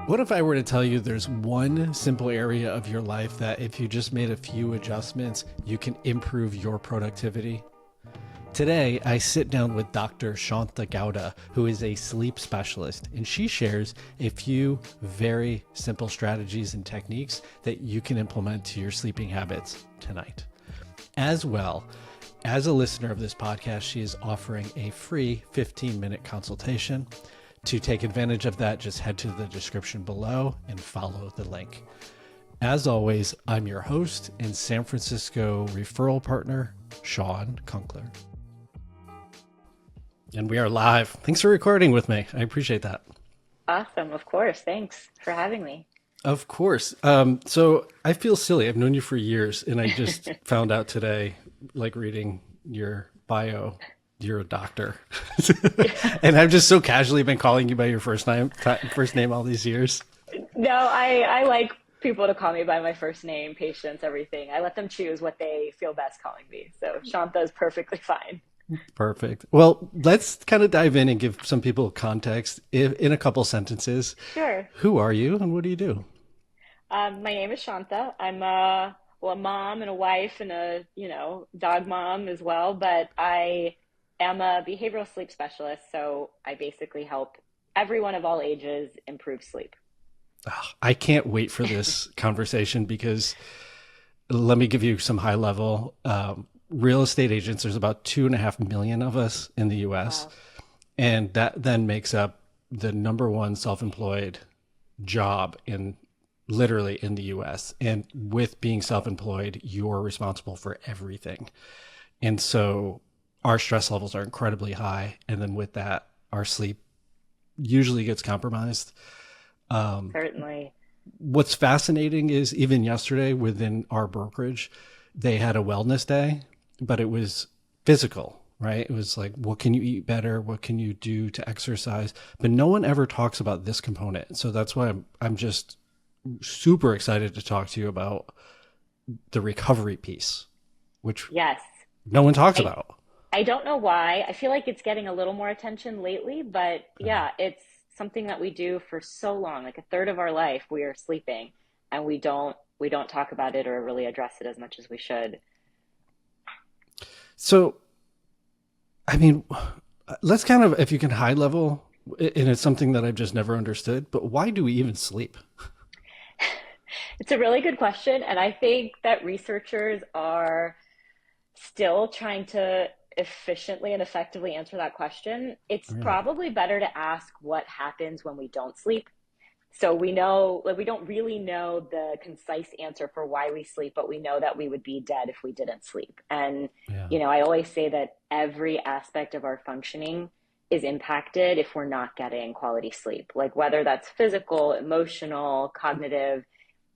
What if I were to tell you there's one simple area of your life that if you just made a few adjustments, you can improve your productivity? Today, I sit down with Dr. Shantha Gowda, who is a sleep specialist, and she shares a few very simple strategies and techniques that you can implement to your sleeping habits tonight. As well, as a listener of this podcast, she is offering a free 15-minute consultation. To take advantage of that, just head to the description below and follow the link. As always, I'm your host and San Francisco referral partner, Shawn Kunkler. And we are live. Thanks for recording with me. I appreciate that. Awesome. Of course. Thanks for having me. Of course. So I feel silly. I've known you for years, and I just found out today, like reading your bio, you're a doctor. And I've just so casually been calling you by your first name all these years. No, I like people to call me by my first name, patients, everything. I let them choose what they feel best calling me. So Shantha is perfectly fine. Perfect. Well, let's kind of dive in and give some people context in a couple sentences. Sure. Who are you and what do you do? My name is Shantha. I'm a mom and a wife and a, dog mom as well, but I am a behavioral sleep specialist. So I basically help everyone of all ages improve sleep. I can't wait for this conversation because let me give you some high level. Real estate agents, there's about 2.5 million of us in the US. Wow. And that then makes up the number one self-employed job literally in the US. And with being self-employed, you're responsible for everything. And so our stress levels are incredibly high. And then with that, our sleep usually gets compromised. Certainly. What's fascinating is even yesterday within our brokerage, they had a wellness day, but it was physical, right? It was like, what can you eat better? What can you do to exercise? But no one ever talks about this component. So that's why I'm just super excited to talk to you about the recovery piece, which Yes. no one talks I, about. I don't know why. I feel like it's getting a little more attention lately, but yeah, it's something that we do for so long, like a third of our life we are sleeping and we don't talk about it or really address it as much as we should. So, I mean, let's kind of, if you can high level, and it's something that I've just never understood, but why do we even sleep? It's a really good question, and I think that researchers are still trying to efficiently and effectively answer that question. It's Really? probably better to ask what happens when we don't sleep. So we know, like, we don't really know the concise answer for why we sleep, but we know that we would be dead if we didn't sleep. And, Yeah. I always say that every aspect of our functioning is impacted if we're not getting quality sleep, like whether that's physical, emotional, cognitive.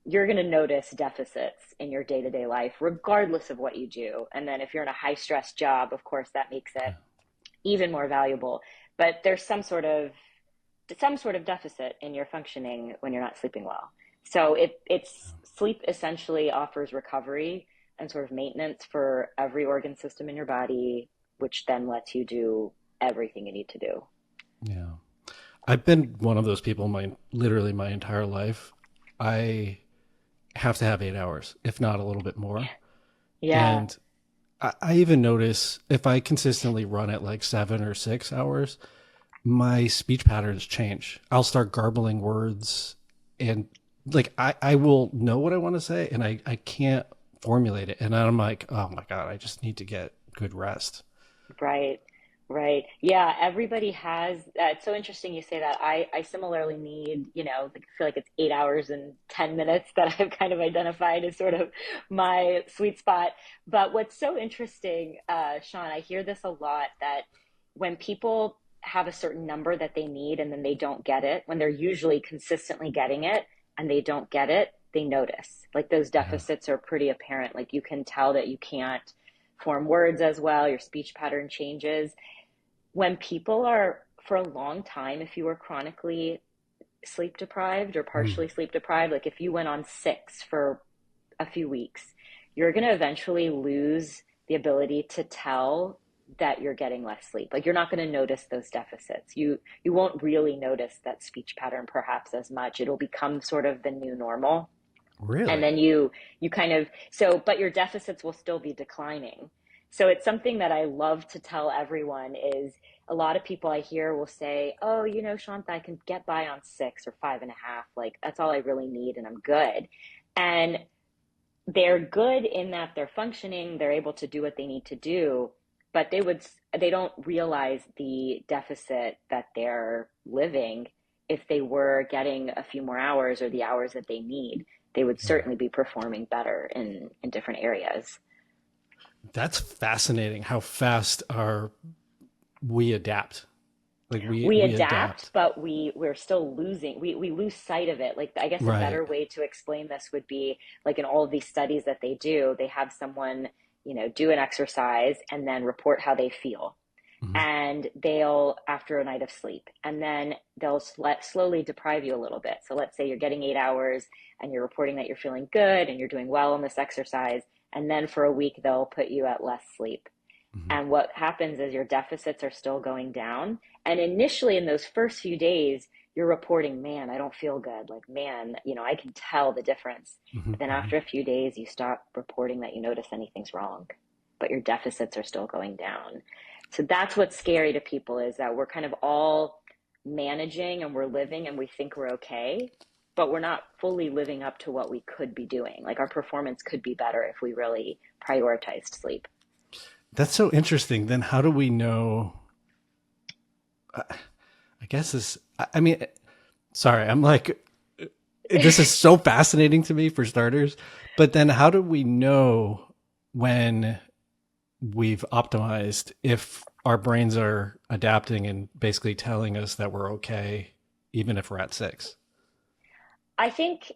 You're going to notice deficits in your day-to-day life, regardless of what you do. And then if you're in a high stress job, of course, that makes it even more valuable. But there's some sort of deficit in your functioning when you're not sleeping well. So it's sleep essentially offers recovery and sort of maintenance for every organ system in your body, which then lets you do everything you need to do. Yeah. I've been one of those people literally my entire life. I have to have 8 hours, if not a little bit more. Yeah, And I even notice if I consistently run at like 7 or 6 hours, my speech patterns change. I'll start garbling words and like I will know what I want to say and I can't formulate it. And I'm like, oh my God, I just need to get good rest. right. Right. Yeah, everybody has. It's so interesting you say that. I similarly need, like, I feel like it's 8 hours and 10 minutes that I've kind of identified as sort of my sweet spot. But what's so interesting, Sean, I hear this a lot that when people have a certain number that they need and then they don't get it, when they're usually consistently getting it and they don't get it, they notice. Like those Yeah. deficits are pretty apparent. Like you can tell that you can't form words as well, your speech pattern changes when people are for a long time, if you were chronically sleep deprived or Mm. partially sleep deprived, like if you went on six for a few weeks, you're going to eventually lose the ability to tell that you're getting less sleep. Like you're not going to notice those deficits. You won't really notice that speech pattern perhaps as much. It'll become sort of the new normal. And Really? then you kind of so but your deficits will still be declining. So it's something that I love to tell everyone is a lot of people I hear will say, oh, Shantha, I can get by on 6 or 5.5. Like that's all I really need and I'm good. And they're good in that they're functioning, they're able to do what they need to do, but they don't realize the deficit that they're living. If they were getting a few more hours or the hours that they need, they would Yeah. certainly be performing better in different areas. That's fascinating how fast we adapt. Like We we adapt, adapt. but we're still losing. We lose sight of it. Like I guess a Right. better way to explain this would be like in all of these studies that they do, they have someone, do an exercise and then report how they feel. Mhm. And they'll after a night of sleep, and then they'll slowly deprive you a little bit. So let's say you're getting 8 hours and you're reporting that you're feeling good and you're doing well on this exercise, and then for a week they'll put you at less sleep. Mhm. And what happens is your deficits are still going down. And initially, in those first few days, you're reporting, man, I don't feel good. Like, man, I can tell the difference. But Mhm. then Mhm. after a few days, you stop reporting that you notice anything's wrong, but your deficits are still going down. So that's what's scary to people is that we're kind of all managing and we're living and we think we're okay, but we're not fully living up to what we could be doing. Like, our performance could be better if we really prioritized sleep. That's so interesting. Then how do we know? I guess this. I mean, sorry, I'm like, this is so fascinating to me for starters. But then how do we know when we've optimized if our brains are adapting and basically telling us that we're okay, even if we're at 6? I think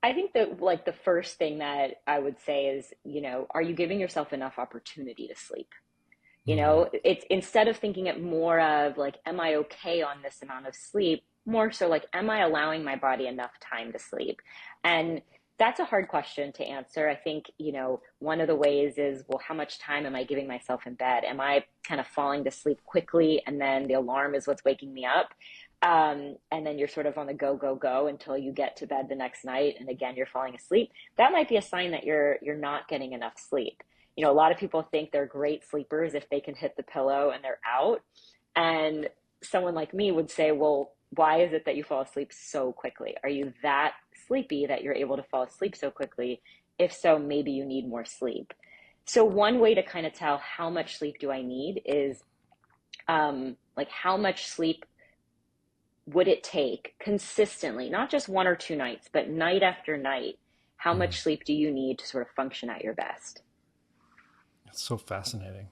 I think that like the first thing that I would say is, are you giving yourself enough opportunity to sleep? Mm. It's instead of thinking it more of like, am I okay on this amount of sleep? More so like, am I allowing my body enough time to sleep? And that's a hard question to answer. I think, one of the ways is, well, how much time am I giving myself in bed? Am I kind of falling to sleep quickly and then the alarm is what's waking me up? And then you're sort of on the go, go, go until you get to bed the next night. And again, you're falling asleep. That might be a sign that you're not getting enough sleep. A lot of people think they're great sleepers if they can hit the pillow and they're out. And someone like me would say, well, why is it that you fall asleep so quickly? Are you that sleepy that you're able to fall asleep so quickly? If so, maybe you need more sleep. So one way to kind of tell how much sleep do I need is like how much sleep would it take consistently, not just 1 or 2 nights, but night after night? How Mm. much sleep do you need to sort of function at your best? It's so fascinating.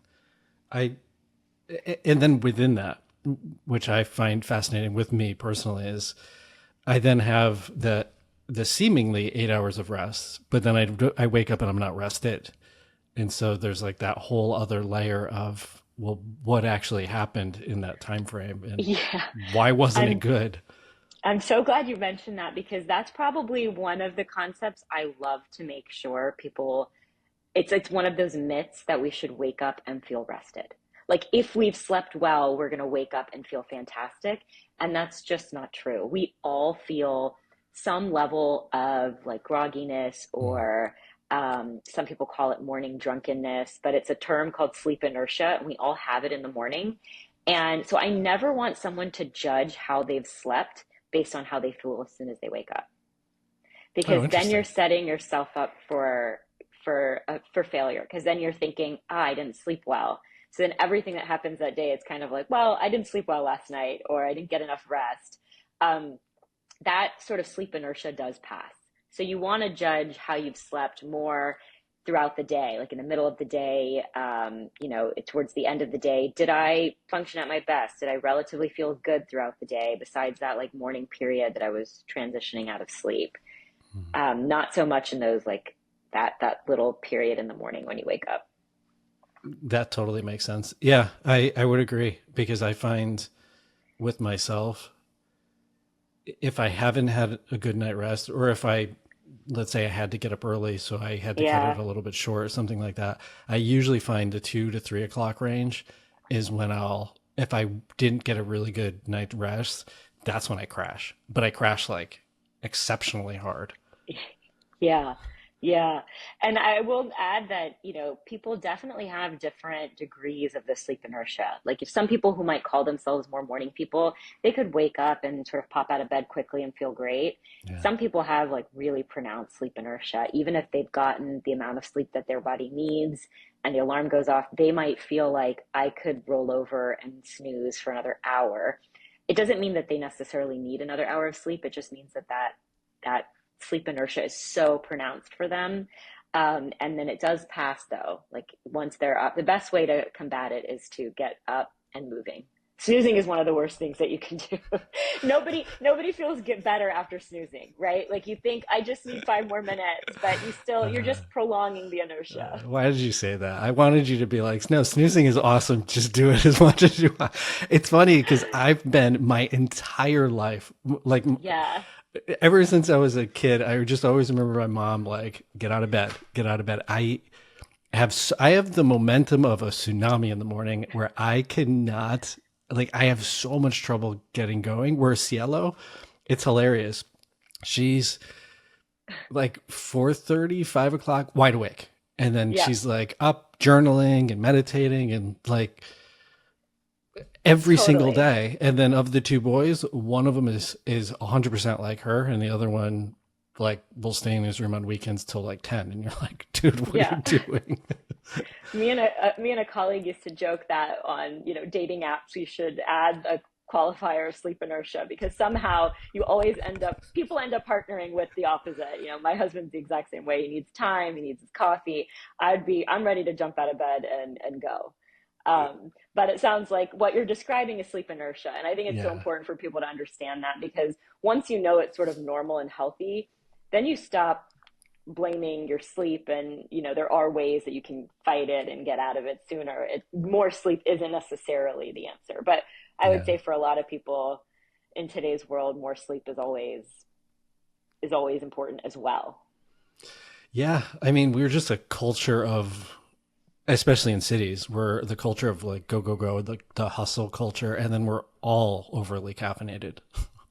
I and then within that, which I find fascinating with me personally, is I then have the seemingly 8 hours of rest, but then I wake up and I'm not rested, and so there's like that whole other layer of, well, what actually happened in that time frame and Yeah, why wasn't it I'm good? I'm so glad you mentioned that because that's probably one of the concepts I love to make sure people it's one of those myths that we should wake up and feel rested. Like if we've slept well, we're going to wake up and feel fantastic, and that's just not true. We all feel some level of like grogginess Mm. or some people call it morning drunkenness, but it's a term called sleep inertia, and we all have it in the morning. And so I never want someone to judge how they've slept based on how they feel as soon as they wake up, Oh, because then you're interesting. setting yourself up for failure, because then you're thinking, I didn't sleep well. So then everything that happens that day, it's kind of like, well, I didn't sleep well last night, or I didn't get enough rest. um, that sort of sleep inertia does pass. So you want to judge how you've slept more throughout the day, like in the middle of the day, towards the end of the day. Did I function at my best? Did I relatively feel good throughout the day besides that like morning period that I was transitioning out of sleep? Mm. Not so much in those like that little period in the morning when you wake up. That totally makes sense. Yeah, I would agree because I find with myself, if I haven't had a good night rest, or if let's say I had to get up early, so I had to cut it Yeah. a little bit short, something like that, I usually find the 2 to 3 o'clock range. is when if I didn't get a really good night rest, that's when I crash. But I crash like exceptionally hard. Yeah, yeah. And I will add that, people definitely have different degrees of the sleep inertia. Like if some people who might call themselves more morning people, they could wake up and sort of pop out of bed quickly and feel great. Yeah. Some people have like really pronounced sleep inertia. Even if they've gotten the amount of sleep that their body needs and the alarm goes off, they might feel like I could roll over and snooze for another hour. It doesn't mean that they necessarily need another hour of sleep. It just means that sleep inertia is so pronounced for them. And then it does pass though. Like once they're up, the best way to combat it is to get up and moving. Snoozing is one of the worst things that you can do. Nobody feels get better after snoozing, right? Like you think I just need 5 more minutes, but you're Uh, just prolonging the inertia. why did you say that? I wanted you to be like, no, snoozing is awesome. Just do it as much as you want. It's funny because I've been my entire life, like Yeah, ever since I was a kid, I just always remember my mom like, get out of bed, get out of bed. I have the momentum of a tsunami in the morning where I cannot, like, I have so much trouble getting going. Whereas Cielo, it's hilarious. She's like 4:30, 5 o'clock, wide awake. And then yeah, she's like up journaling and meditating and like every single totally. day. And then of the two boys, one of them is 100% like her, and the other one like will stay in his room on weekends till like 10. And you're like, dude, what are Yeah. you doing? Me and a colleague used to joke that on, dating apps, we should add a qualifier of sleep inertia because somehow people end up partnering with the opposite. My husband's the exact same way. He needs time, he needs his coffee. I'm ready to jump out of bed and go. But it sounds like what you're describing is sleep inertia. And I think it's so Yeah. important for people to understand that because once you know it's sort of normal and healthy, then you stop blaming your sleep, and there are ways that you can fight it and get out of it sooner. More sleep isn't necessarily the answer, but I would Yeah. say for a lot of people in today's world, more sleep is always important as well. Yeah. I mean, we're just a culture of, especially in cities, we're the culture of like go, go, go, the hustle culture. And then we're all overly caffeinated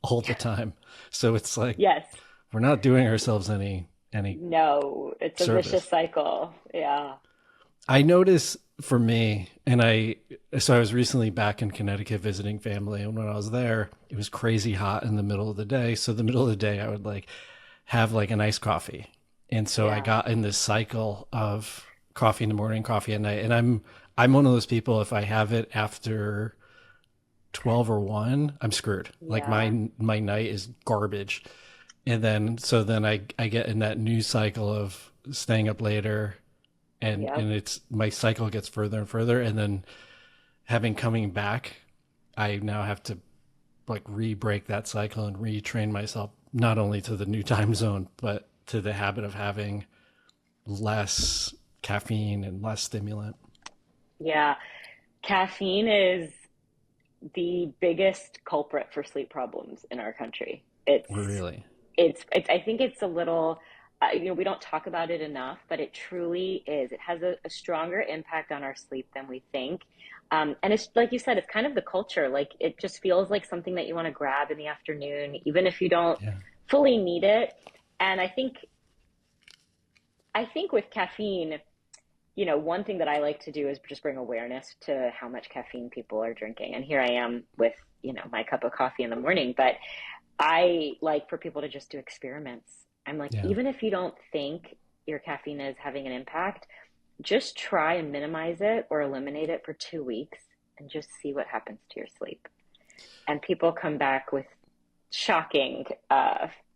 all the time. So it's like, Yes. we're not doing ourselves any No, it's a vicious service. cycle. Yeah. I notice for me, so I was recently back in Connecticut visiting family, and when I was there, it was crazy hot in the middle of the day. So the middle of the day, I would like have like an iced coffee, and so I Yeah. got in this cycle of coffee in the morning, coffee at night, and I'm one of those people. If I have it after 12 or 1, I'm screwed. Like Yeah. my night is garbage, and then I get in that new cycle of staying up later, and Yep. it's my cycle gets further and further, and then having coming back, I now have to like re-break that cycle and retrain myself not only to the new time zone but to the habit of having less caffeine and less stimulant. Yeah. Caffeine is the biggest culprit for sleep problems in our country. Really? I think it's a little, we don't talk about it enough, but it truly is. It has a stronger impact on our sleep than we think. And it's like you said, it's kind of the culture. Like it just feels like something that you want to grab in the afternoon, even if you don't Yeah. fully need it. And I think with caffeine, one thing that I like to do is just bring awareness to how much caffeine people are drinking. And here I am with, my cup of coffee in the morning, but I like for people to just do experiments. I'm like, Yeah. even if you don't think your caffeine is having an impact, just try and minimize it or eliminate it for 2 weeks and just see what happens to your sleep. And people come back with shocking,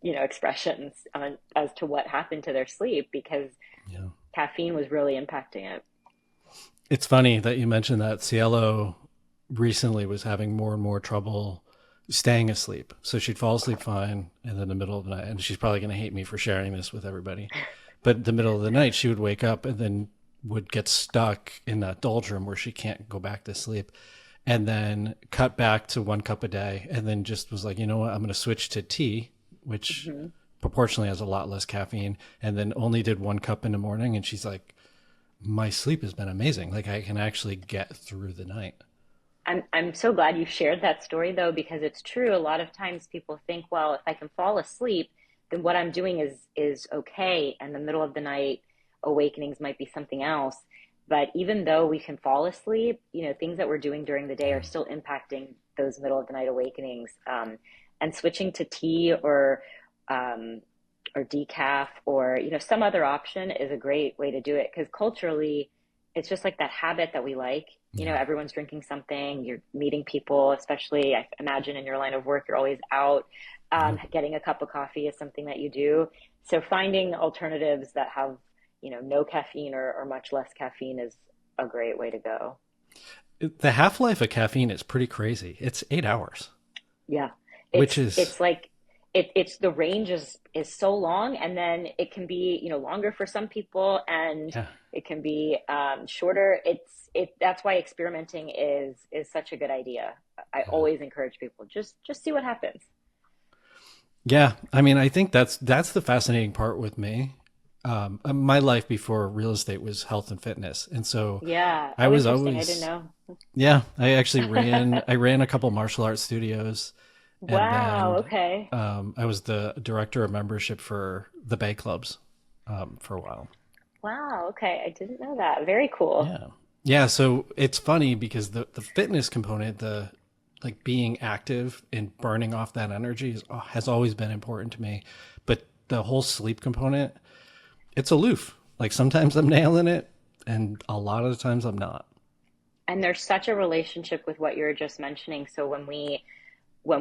expressions as to what happened to their sleep because Yeah. caffeine was really impacting it. It's funny that you mentioned that. Cielo recently was having more and more trouble staying asleep. So she'd fall asleep fine, and then the middle of the night, and she's probably going to hate me for sharing this with everybody, but the middle of the night, she would wake up and then would get stuck in that doldrum where she can't go back to sleep, and then cut back to 1 cup a day, and then just was like, you know what, I'm going to switch to tea, which Hmm. proportionally has a lot less caffeine, and then only did 1 cup in the morning. And she's like, my sleep has been amazing. Like I can actually get through the night. I'm so glad you shared that story though, because it's true. A lot of times people think, well, if I can fall asleep, then what I'm doing is okay, and the middle of the night awakenings might be something else. But even though we can fall asleep, things that we're doing during the day are still impacting those middle of the night awakenings. And switching to tea um, or decaf or some other option is a great way to do it, because culturally it's just like that habit that we like. Yeah. Everyone's drinking something, you're meeting people, especially I imagine in your line of work, you're always out. Yeah. Getting a cup of coffee is something that you do. So finding alternatives that have no caffeine or much less caffeine is a great way to go. The half-life of caffeine is pretty crazy. It's 8 hours, Yeah. which It's is, it's like it's the range is so long, and then it can be, longer for some people, and yeah. it can be shorter. That's why experimenting is such a good idea. I Yeah. always encourage people, just see what happens. Yeah. I mean, I think that's the fascinating part with me. My life before real estate was health and fitness. And so Yeah. I Oh, was interesting. I didn't always, know. yeah, I ran a couple martial arts studios. And Wow. then Okay. I was the director of membership for the Bay Clubs for a while. Wow. Okay. I didn't know that. Very cool. Yeah. Yeah. So it's funny because the fitness component, the like being active and burning off that energy has always been important to me. But the whole sleep component, it's aloof. Like sometimes I'm nailing it and a lot of the times I'm not. And there's such a relationship with what you're just mentioning. So when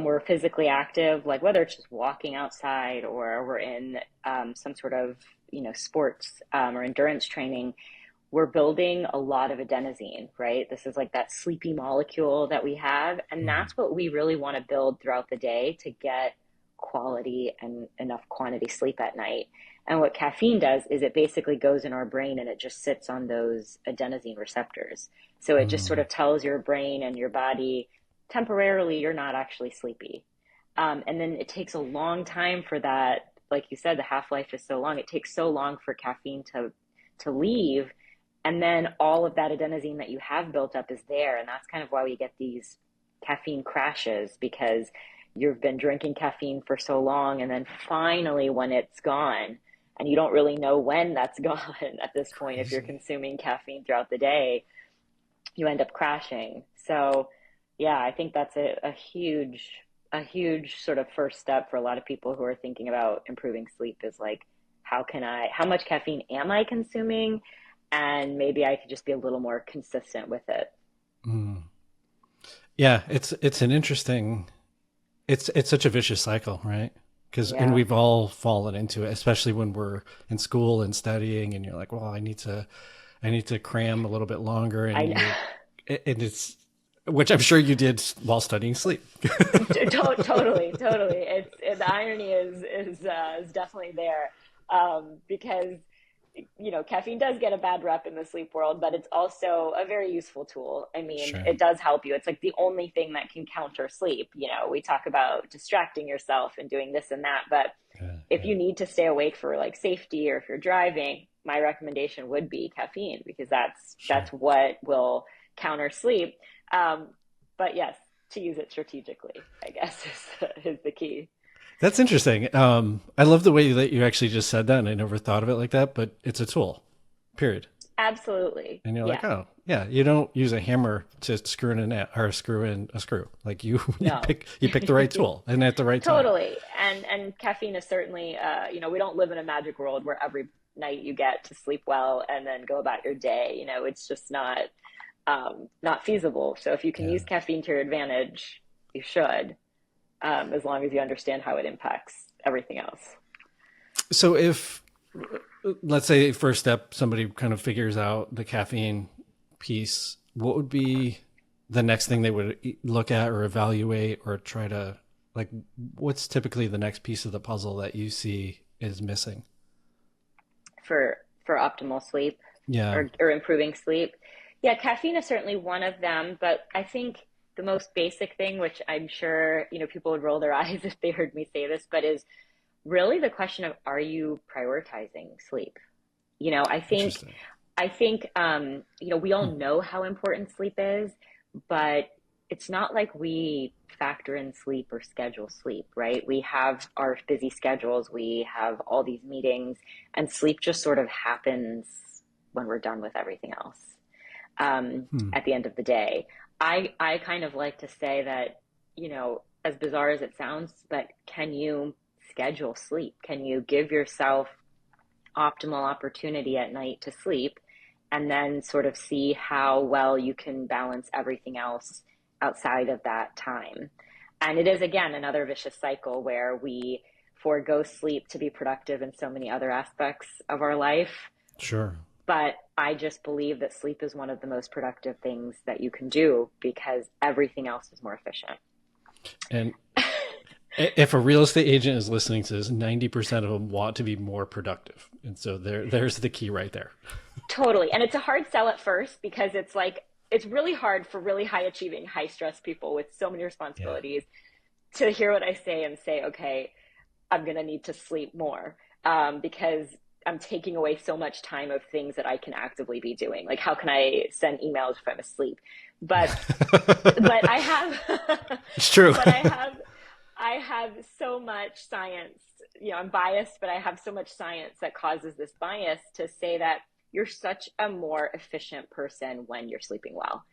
we're physically active, like whether it's just walking outside or we're in some sort of sports or endurance training, we're building a lot of adenosine, right? This is like that sleepy molecule that we have, and Mhm. that's what we really want to build throughout the day to get quality and enough quantity sleep at night. And what caffeine does is it basically goes in our brain and it just sits on those adenosine receptors. So it just sort Mm. of tells your brain and your body temporarily you're not actually sleepy. And then it takes a long time for that. Like you said, the half life is so long. It takes so long for caffeine to leave, and then all of that adenosine that you have built up is there. And that's kind of why we get these caffeine crashes, because you've been drinking caffeine for so long. And then finally, when it's gone, and you don't really know when that's gone at this point, if you're Crazy. consuming caffeine throughout the day, you end up crashing. So, yeah, I think that's a huge sort of first step for a lot of people who are thinking about improving sleep is like, how much caffeine am I consuming? And maybe I could just be a little more consistent with it. Mm. Yeah, it's an interesting it's such a vicious cycle, right? Because and Yeah. we've all fallen into it, especially when we're in school and studying, and you're like, well, I need to cram a little bit longer, and I you're, and it's which I'm sure you did while studying sleep. totally. The irony is definitely there, because caffeine does get a bad rep in the sleep world, but it's also a very useful tool. I mean, Sure. it does help you. It's like the only thing that can counter sleep. We talk about distracting yourself and doing this and that, but Yeah, if yeah, you need to stay awake for like safety or if you're driving, my recommendation would be caffeine, because that's sure. what will counter sleep. Um, but yes, to use it strategically, I guess is the key. That's interesting. I love the way that you actually just said that, and I never thought of it like that. But it's a tool, period. Absolutely. And you're like, Yeah. oh, yeah, you don't use a hammer to screw in a net or screw in a screw. Like No. you pick the right tool and at the right time. Totally. And caffeine is certainly, we don't live in a magic world where every night you get to sleep well and then go about your day. It's just not feasible. So if you can Yeah. use caffeine to your advantage, you should, as long as you understand how it impacts everything else. So if let's say first step somebody kind of figures out the caffeine piece, what would be the next thing they would look at or evaluate or try to like what's typically the next piece of the puzzle that you see is missing? For optimal sleep Yeah. or improving sleep. Yeah, caffeine is certainly one of them, but I think the most basic thing, which I'm sure, people would roll their eyes if they heard me say this, but is really the question of, are you prioritizing sleep? You know, I think Interesting. I think we all Hmm. know how important sleep is, but it's not like we factor in sleep or schedule sleep, right? We have our busy schedules, we have all these meetings, and sleep just sort of happens when we're done with everything else. Hmm. At the end of the day, I kind of like to say that, as bizarre as it sounds, but can you schedule sleep? Can you give yourself optimal opportunity at night to sleep, and then sort of see how well you can balance everything else outside of that time? And it is, again, another vicious cycle where we forego sleep to be productive in so many other aspects of our life. Sure. But I just believe that sleep is one of the most productive things that you can do because everything else is more efficient. And if a real estate agent is listening to this, 90% of them want to be more productive. And so there's the key right there. Totally. And it's a hard sell at first because it's like, it's really hard for really high achieving, high stress people with so many Yeah. responsibilities to hear what I say and say, okay, I'm going to need to sleep more, because I'm taking away so much time of things that I can actively be doing. Like, how can I send emails if I'm asleep? But, but I have, It's true. but I have so much science, I'm biased, but I have so much science that causes this bias to say that you're such a more efficient person when you're sleeping well.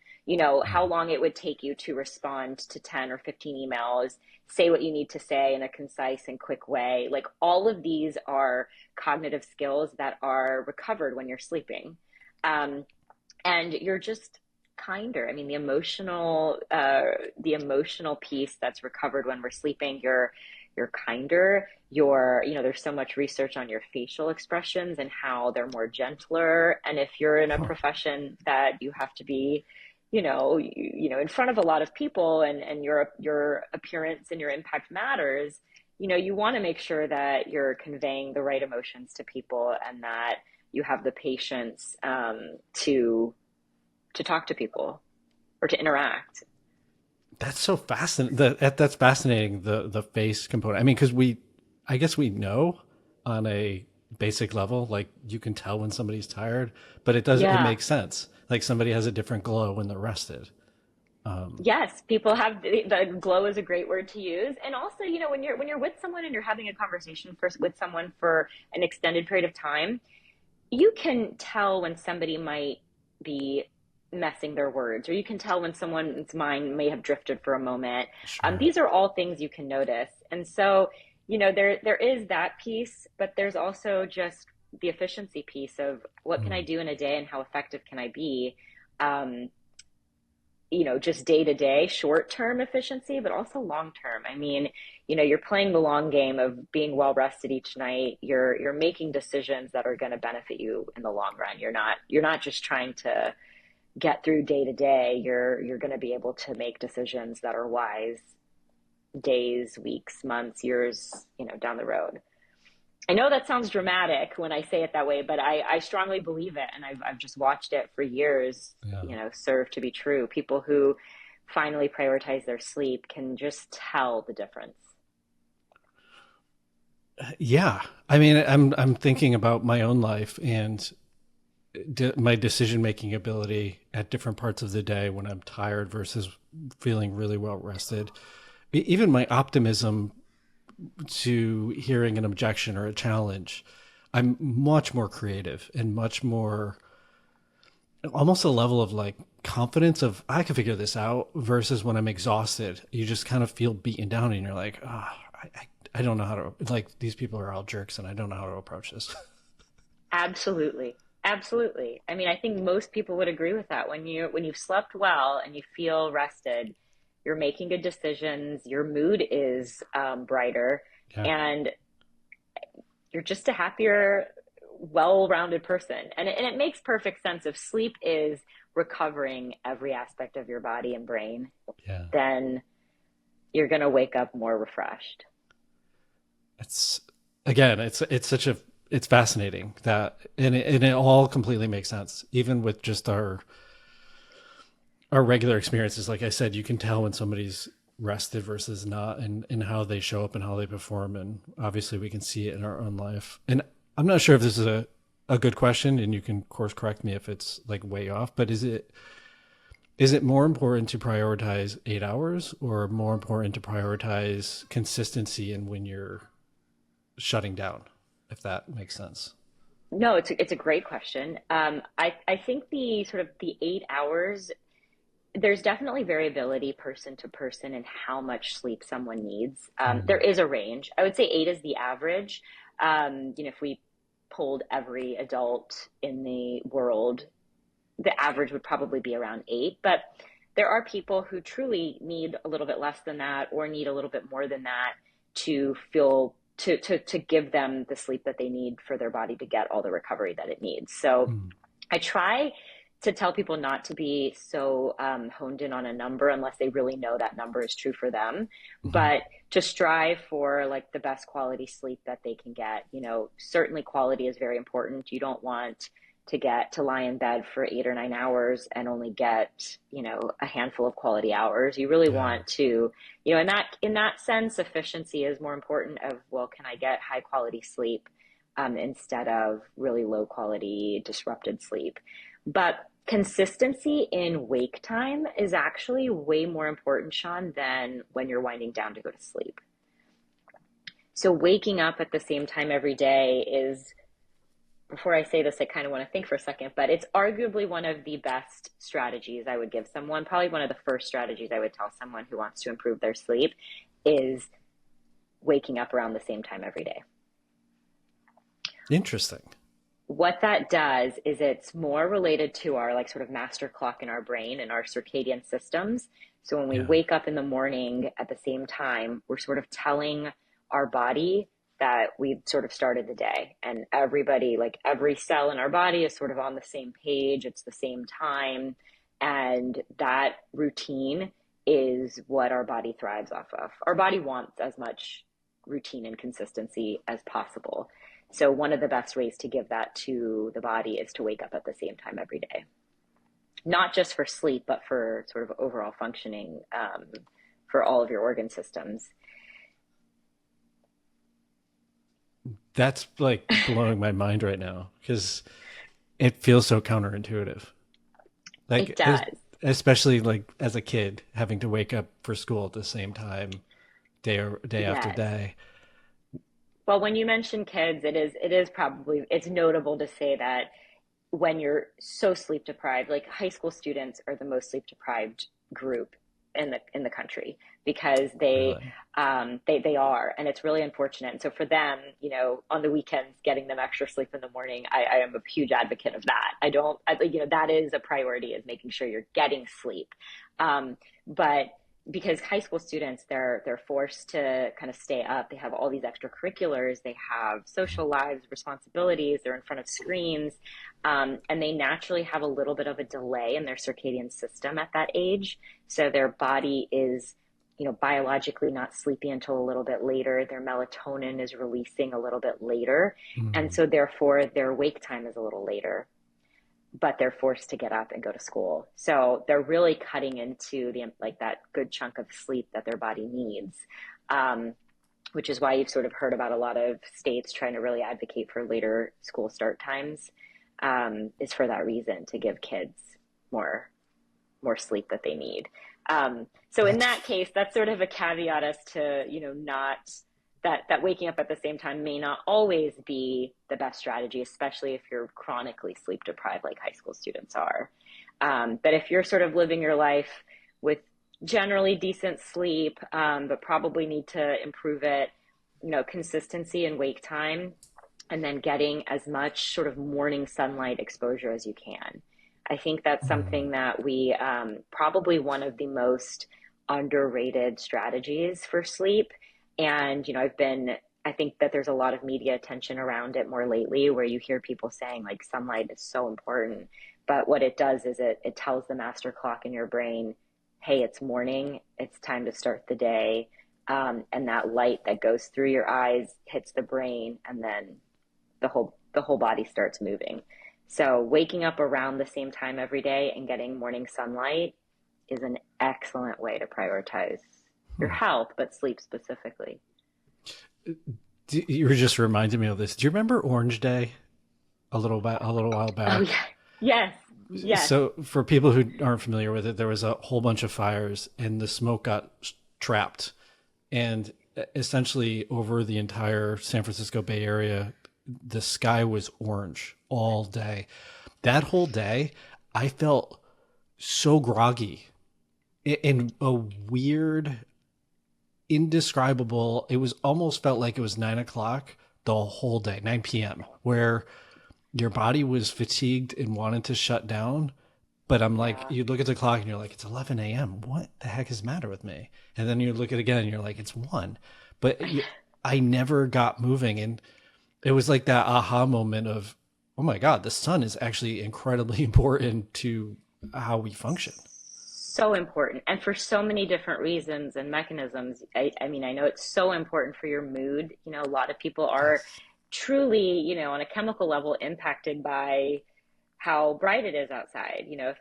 How long it would take you to respond to 10 or 15 emails, say what you need to say in a concise and quick way. Like, all of these are cognitive skills that are recovered when you're sleeping. And you're just kinder. I mean, the emotional piece that's recovered when we're sleeping, you're kinder. There's so much research on your facial expressions and how they're more gentler. And if you're in a Huh. profession that you have to be, in front of a lot of people, and your appearance and your impact matters, you want to make sure that you're conveying the right emotions to people and that you have the patience, to talk to people or to interact. That's so fascinating. That's fascinating. The face component. I mean, because I guess we know on a basic level, like you can tell when somebody's tired, but it Yeah. makes sense. Like somebody has a different glow when they're rested. Yes, people have the glow is a great word to use. And also, when you're with someone and you're having a conversation with someone for an extended period of time, you can tell when somebody might be messing their words, or you can tell when someone's mind may have drifted for a moment. Sure. These are all things you can notice. And so, there is that piece, but there's also just the efficiency piece of what can I Mm. do in a day and how effective can I be? Um, just day to day, short term efficiency, but also long term. I mean, you're playing the long game of being well rested each night. You're making decisions that are going to benefit you in the long run. You're not just trying to get through day to day. You're going to be able to make decisions that are wise days, weeks, months, years, down the road. I know that sounds dramatic when I say it that way, but I strongly believe it. And I've just watched it for years, Yeah. serve to be true. People who finally prioritize their sleep can just tell the difference. Yeah. I mean, I'm thinking about my own life and my decision making ability at different parts of the day when I'm tired versus feeling really well rested. Even my optimism to hearing an objection or a challenge, I'm much more creative and much more almost a level of like confidence of I can figure this out versus when I'm exhausted, you just kind of feel beaten down and you're like, I don't know how to, like, these people are all jerks and I don't know how to approach this. Absolutely. Absolutely. I mean, I think most people would agree with that. When you've slept well and you feel rested, you're making good decisions, your mood is brighter, Yeah. and you're just a happier, well-rounded person. And it makes perfect sense. If sleep is recovering every aspect of your body and brain, Yeah. then you're going to wake up more refreshed. It's again, it's such a, it's fascinating that, and it all completely makes sense. Even with just our regular experiences, like I said, you can tell when somebody's rested versus not, and how they show up and how they perform. And obviously we can see it in our own life. And I'm not sure if this is a good question, and you can course correct me if it's like way off, but Is it more important to prioritize 8 hours or more important to prioritize consistency in when you're shutting down, if that makes sense? No, it's a great question. I think the sort of the 8 hours, there's definitely variability person to person in how much sleep someone needs. There Mm. is a range. I would say eight is the average. If we polled every adult in the world, the average would probably be around eight. But there are people who truly need a little bit less than that or need a little bit more than that to feel to give them the sleep that they need for their body to get all the recovery that it needs. So Mm. I try to tell people not to be so honed in on a number unless they really know that number is true for them, Mhm. but to strive for like the best quality sleep that they can get. Certainly quality is very important. You don't want to get to lie in bed for 8 or 9 hours and only get a handful of quality hours. You really Yeah. want to, in that sense, efficiency is more important. Of, well, can I get high quality sleep instead of really low quality disrupted sleep? But consistency in wake time is actually way more important, Shawn, than when you're winding down to go to sleep. So waking up at the same time every day is, before I say this, I kind of want to think for a second, but it's arguably one of the best strategies I would give someone. Probably one of the first strategies I would tell someone who wants to improve their sleep is waking up around the same time every day. Interesting. What that does is it's more related to our like sort of master clock in our brain and our circadian systems. So when we Yeah. wake up in the morning at the same time, we're sort of telling our body that we've sort of started the day. And everybody, like every cell in our body is sort of on the same page, it's the same time. And that routine is what our body thrives off of. Our body wants as much routine and consistency as possible. So one of the best ways to give that to the body is to wake up at the same time every day, not just for sleep, but for sort of overall functioning for all of your organ systems. That's like blowing my mind right now because it feels so counterintuitive. It Like, does. especially like as a kid, having to wake up for school at the same time, day after Yes. day. Well, when you mention kids, it is probably it's notable to say that when you're so sleep deprived, like high school students are the most sleep deprived group in the country because they Really. they are, and it's really unfortunate. And so for them, on the weekends, getting them extra sleep in the morning, I am a huge advocate of that. I don't, I, that is a priority, is making sure you're getting sleep. But because high school students, they're forced to kind of stay up. They have all these extracurriculars. They have social lives, responsibilities. They're in front of screens, and they naturally have a little bit of a delay in their circadian system at that age. So their body is, biologically not sleepy until a little bit later. Their melatonin is releasing a little bit later, and Mm. so therefore their wake time is a little later, but they're forced to get up and go to school. So they're really cutting into the like that good chunk of sleep that their body needs. Um, which is why you've sort of heard about a lot of states trying to really advocate for later school start times, is for that reason, to give kids more more sleep that they need. So in That's that case, that's sort of a caveat as to, not that waking up at the same time may not always be the best strategy, especially if you're chronically sleep deprived like high school students are. But if you're sort of living your life with generally decent sleep, but probably need to improve it, consistency and wake time, and then getting as much sort of morning sunlight exposure as you can. I think that's mm. something that we probably one of the most underrated strategies for sleep. And, I think that there's a lot of media attention around it more lately, where you hear people saying like sunlight is so important. But what it does is it tells the master clock in your brain, hey, it's morning, it's time to start the day. And that light that goes through your eyes hits the brain, and then the whole body starts moving. So waking up around the same time every day and getting morning sunlight is an excellent way to prioritize your Hmm. health, but sleep specifically. You were just reminding me of this. Do you remember Orange Day a little while Oh back? yeah. Yes. Yes. So for people who aren't familiar with it, there was a whole bunch of fires and the smoke got trapped. And essentially over the entire San Francisco Bay Area, the sky was orange all day. That whole day, I felt so groggy in a weird, indescribable, it was almost felt like it was 9 o'clock the whole day, 9 p.m., where your body was fatigued and wanted to shut down. But I'm like, Yeah. you look at the clock and you're like, it's 11 a.m. What the heck is the matter with me? And then you look at it again and you're like, it's 1. But I never got moving. And it was like that aha moment of, oh my God, the sun is actually incredibly important to how we function. So important, and for so many different reasons and mechanisms. I mean, I know it's so important for your mood. A lot of people are Yes. truly, on a chemical level impacted by how bright it is outside. If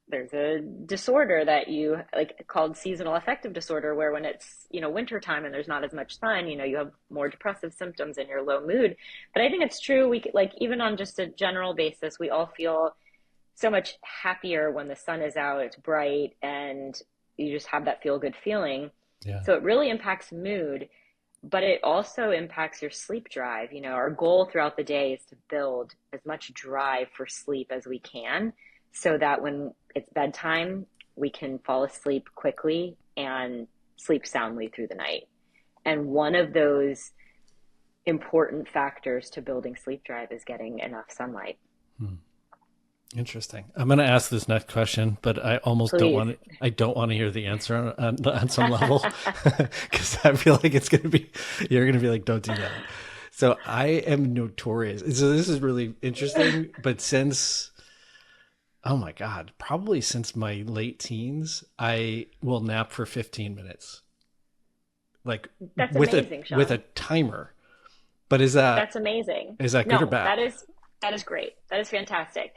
there's a disorder that you like called seasonal affective disorder, where when it's, wintertime and there's not as much sun, you have more depressive symptoms and you're low mood. But I think it's true. Like, even on just a general basis, we all feel so much happier when the sun is out, it's bright, and you just have that feel good feeling. Yeah. So it really impacts mood, but it also impacts your sleep drive. Our goal throughout the day is to build as much drive for sleep as we can so that when it's bedtime, we can fall asleep quickly and sleep soundly through the night. And one of those important factors to building sleep drive is getting enough sunlight. Hmm. Interesting. I'm going to ask this next question, but I almost don't Please. want to, I don't want to hear the answer on some level because I feel like it's going to be, you're going to be like, don't do that. So I am notorious. So this is really interesting, but since, oh my God, probably since my late teens, I will nap for 15 minutes, like That's with amazing, with a Shawn. timer. But is that, That's amazing. is that good or No, bad? that is great. That is fantastic.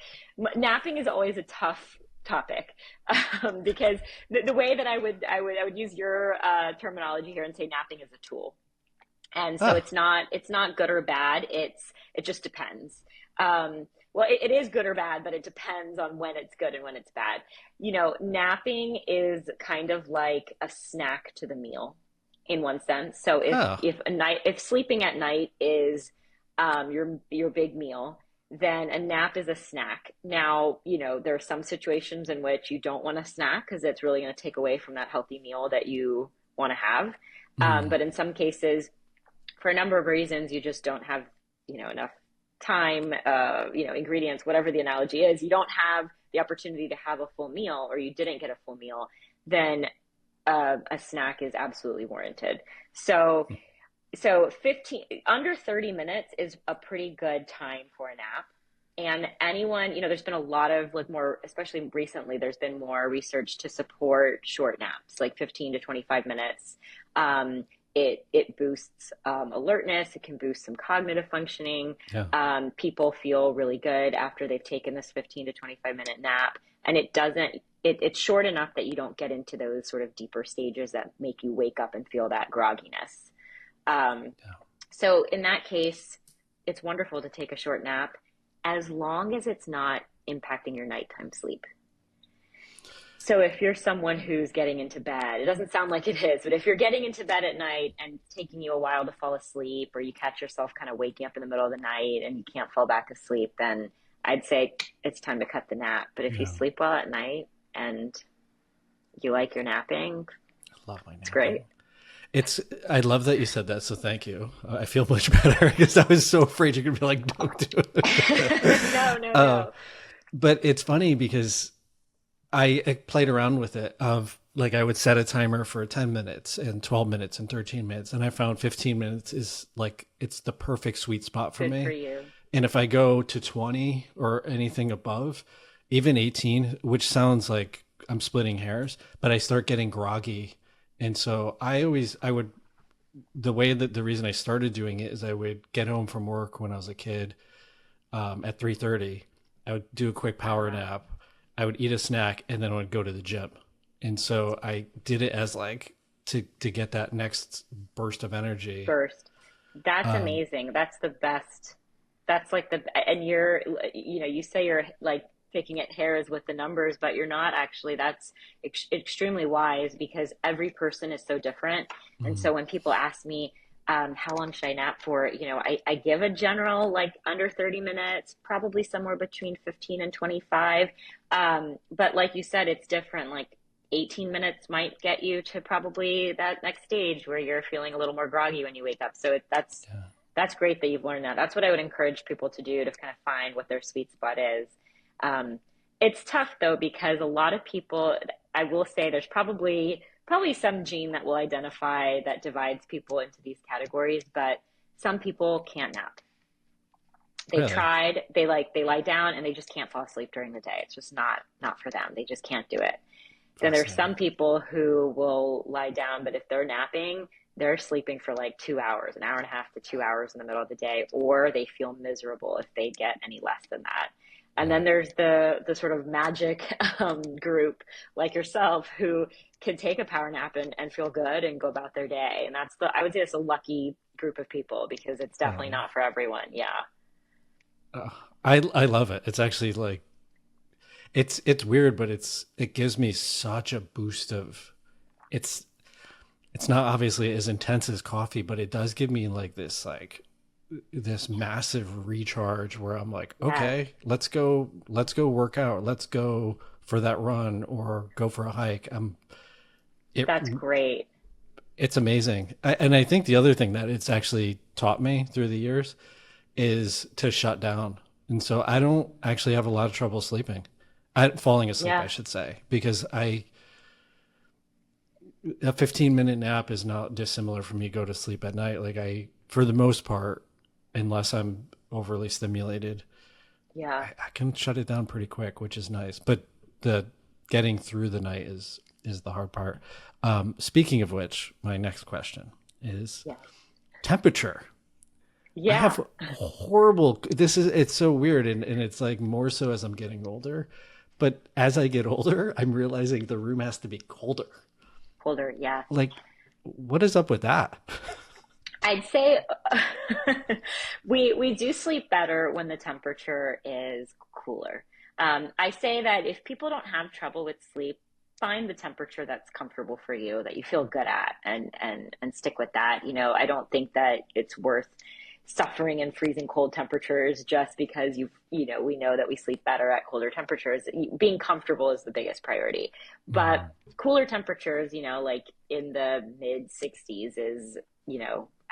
Napping is always a tough topic, because the way that I would use your terminology here and say napping is a tool. And so Ah, it's not good or bad. It just depends. Well, it is good or bad, but it depends on when it's good and when it's bad. Napping is kind of like a snack to the meal in one sense. So oh, if sleeping at night is your big meal, then a nap is a snack. Now, there are some situations in which you don't want a snack because it's really going to take away from that healthy meal that you want to have. mm, But in some cases, for a number of reasons, you just don't have, enough time, ingredients, whatever the analogy is, you don't have the opportunity to have a full meal, or you didn't get a full meal, then a snack is absolutely warranted. So 15 under 30 minutes is a pretty good time for a nap. And anyone, there's been a lot of like more, especially recently, there's been more research to support short naps, like 15 to 25 minutes. It boosts alertness. It can boost some cognitive functioning. yeah. People feel really good after they've taken this 15 to 25-minute nap, and it's short enough that you don't get into those sort of deeper stages that make you wake up and feel that grogginess. Um, Yeah. so in that case, it's wonderful to take a short nap as long as it's not impacting your nighttime sleep. So if you're someone who's getting into bed, it doesn't sound like it is, but if you're getting into bed at night and it's taking you a while to fall asleep, or you catch yourself kind of waking up in the middle of the night and you can't fall back asleep, then I'd say it's time to cut the nap. But if you Yeah. sleep well at night and you like your napping, I love my it's napping. great. It's, I love that you said that. So thank you. I feel much better because I was so afraid you're going to be like, don't do No, it. no, no. But it's funny because I played around with it of like, I would set a timer for 10 minutes and 12 minutes and 13 minutes. And I found 15 minutes is like, it's the perfect sweet spot for Good for me. you. And if I go to 20 or anything above, even 18, which sounds like I'm splitting hairs, but I start getting groggy. And so I would, the way that the reason I started doing it is I would get home from work when I was a kid at 3:30. I would do a quick power Uh, nap. I would eat a snack and then I would go to the gym. And so I did it as like to get that next burst of energy. Burst. That's Um, amazing. that's like and you're, you say you're like picking at hairs with the numbers, but you're not actually. That's extremely wise because every person is so different. And Mm. so when people ask me, how long should I nap for? I give a general like under 30 minutes, probably somewhere between 15 and 25. But like you said, it's different. Like 18 minutes might get you to probably that next stage where you're feeling a little more groggy when you wake up. So Yeah. that's great that you've learned that. That's what I would encourage people to do to kind of find what their sweet spot is. Um, it's tough though, because a lot of people, I will say there's probably some gene that will identify that divides people into these categories, but some people can't nap. They've Really? tried, they lie down and they just can't fall asleep during the day. It's just not for them. They just can't do it. Then there's Fascinating. some people who will lie down, but if they're napping, they're sleeping for like 2 hours, an hour and a half to 2 hours in the middle of the day, or they feel miserable if they get any less than that. And Yeah. then there's the sort of magic group like yourself who can take a power nap and feel good and go about their day. And I would say it's a lucky group of people because it's Hell definitely yeah. not for everyone. Yeah. Uh, I love it. It's actually like it's weird, but it gives me such a boost of it's it's not obviously as intense as coffee, but it does give me this massive recharge where I'm like, Yes. okay, let's go work out, let's go for that run or go for a hike. It That's great. it's amazing, and I think the other thing that it's actually taught me through the years is to shut down, and so I don't actually have a lot of trouble sleeping, falling asleep, I Yeah. should say, because I a 15-minute nap is not dissimilar from me go to sleep at night. Like for the most part, unless I'm overly stimulated, Yeah. I can shut it down pretty quick, which is nice. But the getting through the night is the hard part. Speaking of which, my next question is Yes. temperature. I Yeah. have horrible. It's so weird, and it's like more so as I'm getting older. But as I get older, I'm realizing the room has to be colder. Colder. Yes. Like, what is up with that? I'd say we do sleep better when the temperature is cooler. I say that if people don't have trouble with sleep, find the temperature that's comfortable for you, that you feel good at, and stick with that. I don't think that it's worth suffering in freezing cold temperatures just because we know that we sleep better at colder temperatures. Being comfortable is the biggest priority, but Mm. cooler temperatures, like in the mid 60s is,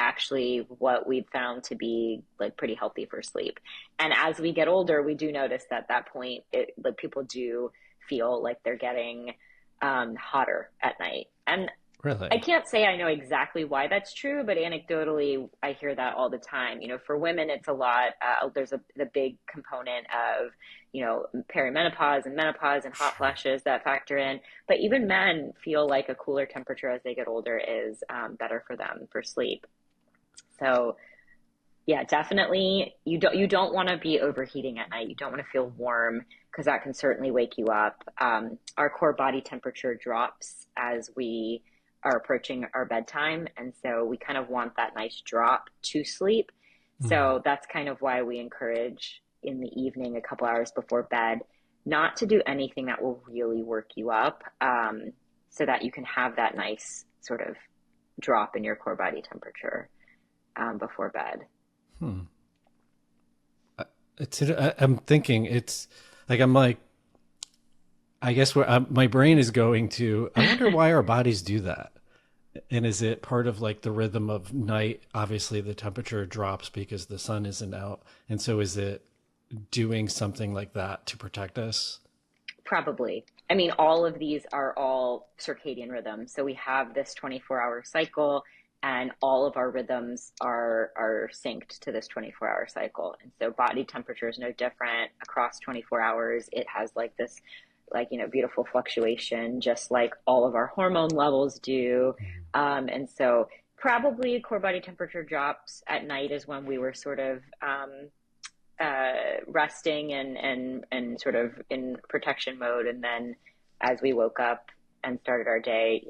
actually what we've found to be like pretty healthy for sleep. And as we get older, we do notice that that point, like people do feel like they're getting hotter at night. And I Really? can't say I know exactly why that's true, but anecdotally, I hear that all the time. For women, it's a lot. There's the big component of, perimenopause and menopause and hot Sure. flashes that factor in. But even men feel like a cooler temperature as they get older is better for them for sleep. So yeah, definitely. You don't want to be overheating at night. You don't want to feel warm because that can certainly wake you up. Our core body temperature drops as we are approaching our bedtime, and so we kind of want that nice drop to sleep. Mm. So that's kind of why we encourage in the evening, a couple hours before bed, not to do anything that will really work you up, so that you can have that nice sort of drop in your core body temperature before bed. Hmm. I'm thinking it's like I'm like I guess where my brain is going to. I wonder why our bodies do that. And is it part of like the rhythm of night? Obviously, the temperature drops because the sun isn't out, and so is it doing something like that to protect us? Probably. I mean, all of these are all circadian rhythms. So we have this 24-hour cycle, and all of our rhythms are synced to this 24-hour cycle. And so body temperature is no different across 24 hours. It has like this, like, beautiful fluctuation, just like all of our hormone levels do. And so probably core body temperature drops at night is when we were sort of resting and sort of in protection mode. And then as we woke up and started our day,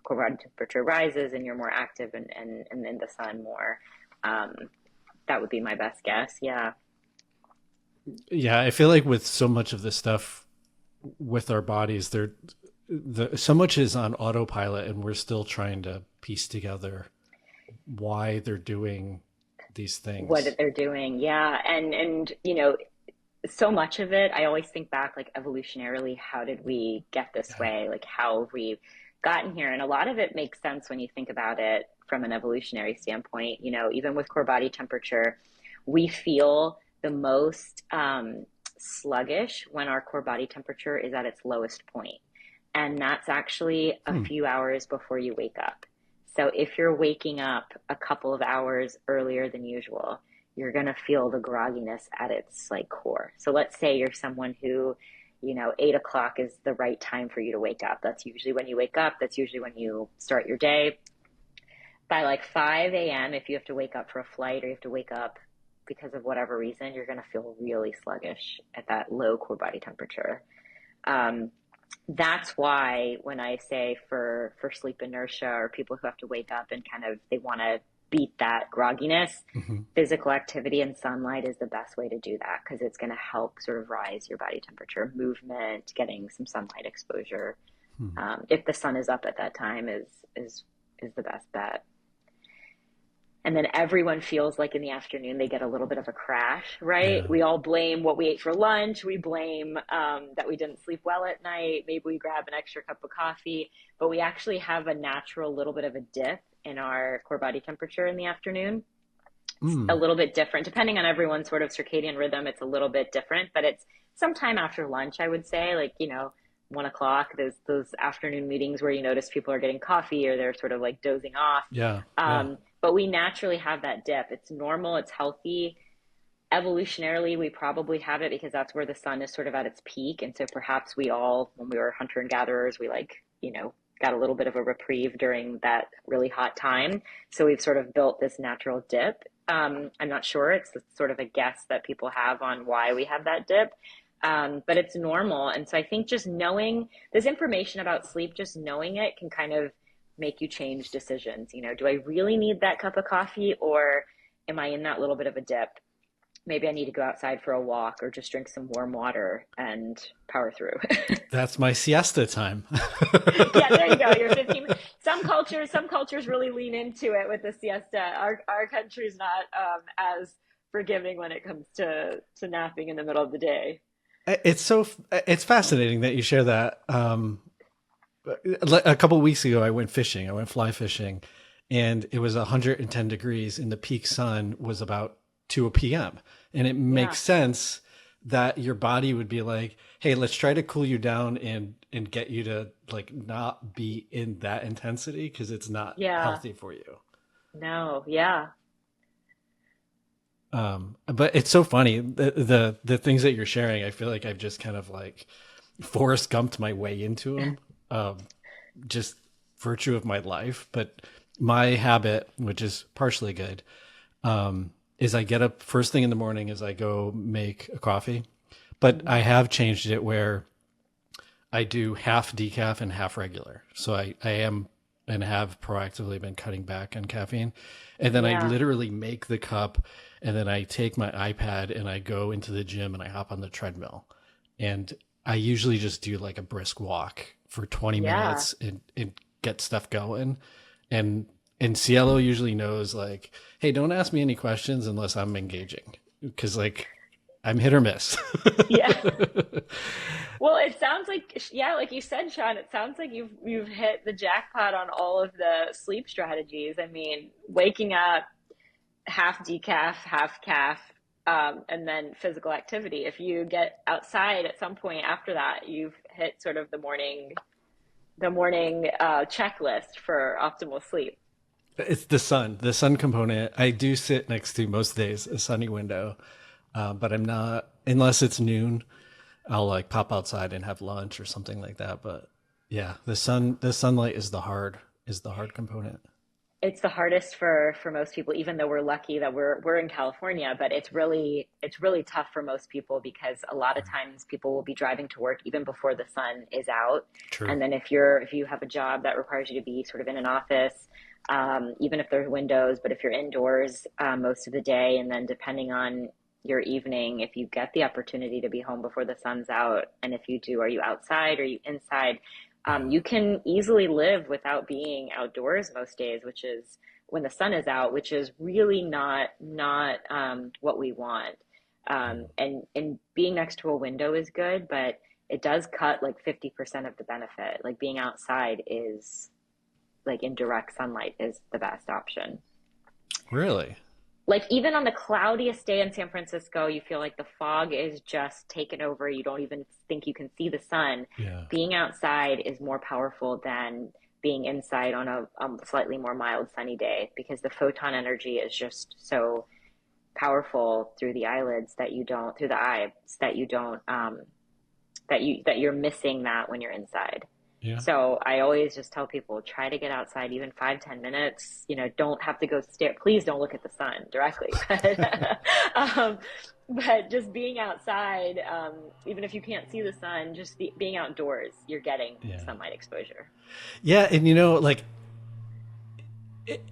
core body temperature rises and you're more active and in the sun more. Um, That would be my best guess. Yeah. Yeah, I feel like with so much of this stuff with our bodies, so much is on autopilot, and we're still trying to piece together why they're doing these What things. they're doing. Yeah. And you know, so much of it, I always think back like evolutionarily, how did we get this Yeah. way? Like how have we gotten here? And a lot of it makes sense when you think about it from an evolutionary standpoint. You know, even with core body temperature, we feel the most sluggish when our core body temperature is at its lowest point. And that's actually a Hmm. few hours before you wake up. So if you're waking up a couple of hours earlier than usual, you're going to feel the grogginess at its like core. So let's say you're someone who, you know, 8 o'clock is the right time for you to wake up. That's usually when you wake up. That's usually when you start your day. By like 5 a.m., if you have to wake up for a flight or you have to wake up because of whatever reason, you're going to feel really sluggish at that low core body temperature. Um, that's why when I say for sleep inertia or people who have to wake up and kind of they want to beat that grogginess, Hmm. physical activity and sunlight is the best way to do that because it's going to help sort of rise your body temperature. Movement, getting some sunlight exposure, Hmm. if the sun is up at that time, is the best bet. And then everyone feels like in the afternoon they get a little bit of a crash, right? Yeah. We all blame what we ate for lunch. We blame that we didn't sleep well at night. Maybe we grab an extra cup of coffee, but we actually have a natural little bit of a dip in our core body temperature in the afternoon. It's a Mm. little bit different depending on everyone's sort of circadian rhythm. It's a little bit different, but it's sometime after lunch, I would say, like, you know, 1 o'clock, those afternoon meetings where you notice people are getting coffee or they're sort of like dozing off. Yeah. Yeah. But we naturally have that dip. It's normal, it's healthy. Evolutionarily, we probably have it because that's where the sun is sort of at its peak. And so perhaps we all, when we were hunter and gatherers, we like, you know, got a little bit of a reprieve during that really hot time. So we've sort of built this natural dip. I'm not sure. It's sort of a guess that people have on why we have that dip. But it's normal. And so I think just knowing this information about sleep, just knowing it can kind of make you change decisions. You know, do I really need that cup of coffee or am I in that little bit of a dip? Maybe I need to go outside for a walk or just drink some warm water and power through. That's my siesta time. Yeah, there you go. You're 15. Some cultures really lean into it with the siesta. Our country's not as forgiving when it comes to napping in the middle of the day. It's fascinating that you share that. A couple of weeks ago, I went fishing. I went fly fishing, and it was 110 degrees, and the peak sun was about 2 p.m. And it Yeah. makes sense that your body would be like, "Hey, let's try to cool you down and get you to like not be in that intensity because it's not Yeah. healthy for you." No. Yeah. But it's so funny the things that you're sharing. I feel like I've just kind of like Forrest Gumped my way into them. Um, just virtue of my life. But my habit, which is partially good, is I get up first thing in the morning is I go make a coffee. But I Hmm. have changed it where I do half decaf and half regular. So I am and have proactively been cutting back on caffeine. And then I Yeah. literally make the cup and then I take my iPad and I go into the gym and I hop on the treadmill. And I usually just do like a brisk walk for 20 Yeah. minutes and get stuff going. And Cielo usually knows like, hey, don't ask me any questions unless I'm engaging. Cause like I'm hit or miss. Yeah. Well, it sounds like, yeah, like you said, Sean, it sounds like you've hit the jackpot on all of the sleep strategies. I mean, waking up, half decaf, half calf, and then physical activity. If you get outside at some point after that, you've hit sort of the morning checklist for optimal sleep. It's the sun component. I do sit next to most days a sunny window, but I'm not unless it's noon. I'll like pop outside and have lunch or something like that. But yeah, the sunlight is the hard component. It's the hardest for most people, even though we're lucky that we're in California, but it's really tough for most people because a lot of times people will be driving to work even before the sun is out. True. And then if you have a job that requires you to be sort of in an office, even if there's windows. But if you're indoors most of the day, and then depending on your evening, if you get the opportunity to be home before the sun's out, and if you do, are you outside? Are you inside? Yeah. You can easily live without being outdoors most days, which is when the sun is out, which is really not what we want. And being next to a window is good, but it does cut like 50% of the benefit. Like being outside is like in direct sunlight is the best option. Really? Like even on the cloudiest day in San Francisco, you feel like the fog is just taken over. You don't even think you can see the sun. Yeah. Being outside is more powerful than being inside on a slightly more mild sunny day, because the photon energy is just so powerful through the eyelids that you don't, through the eyes that you don't, that you're missing that when you're inside. Yeah. So I always just tell people, try to get outside, even 5, 10 minutes. Don't have to go stare. Please don't look at the sun directly. um, but just being outside, even if you can't see the sun, just being outdoors, you're getting Yeah. sunlight exposure. Yeah. And like